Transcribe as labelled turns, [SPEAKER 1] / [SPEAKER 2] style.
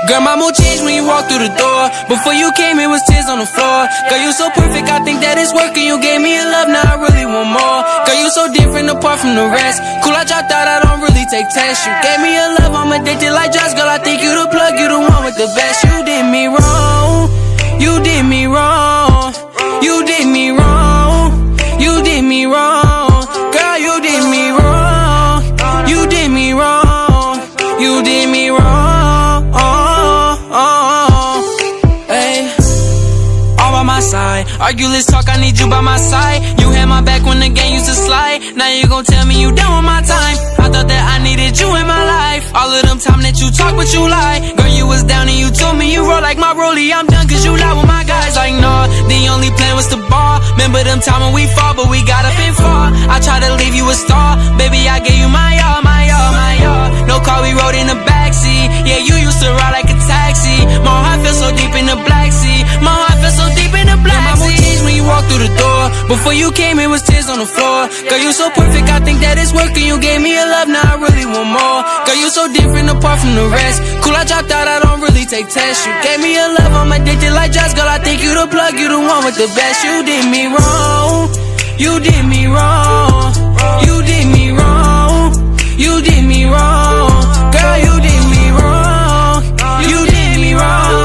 [SPEAKER 1] Girl, my mood changed when you walked through the door. Before you came, it was tears on the floor. Girl, you so perfect, I think that it's working. You gave me a love, now I really want more. Girl, you so different apart from the rest. Cool, I dropped out, I don't really take tests. You gave me a love, I'm addicted like Josh. Girl, I think you the plug, you the one with the best. You did me wrong, you did me wrong, you did me wrong, you did me wrong. Girl, you did me wrong, you did me wrong, you did me wrong. My side. Argue, let's talk, I need you by my side. You had my back when the game used to slide. Now you gon' tell me you done with my time. I thought that I needed you in my life. All of them time that you talk, but you lie. Girl, you was down and you told me you roll like my rollie. I'm done cause you lie with my guys. Like, no, the only plan was to ball. Remember them time when we fall, but we got up and fall. I tried to leave you a star. Baby, I gave you my all, my all, my all. No car, we rode in the backseat. Yeah, you used to ride like a taxi. My heart feels so deep in the Black Sea. My heart feels so deep in the Black Sea. My mood changed when you walked through the door. Before you came, it was tears on the floor. Girl, you so perfect, I think that it's working. You gave me a love, now I really want more. Girl, you so different apart from the rest. Cool, I dropped out, I don't really take tests. You gave me a love, I'm addicted like Josh. Girl, I think you the plug, you the one with the best. You did me wrong, you did me wrong, you did me wrong, you did me wrong. Girl, you did me wrong, you did me wrong.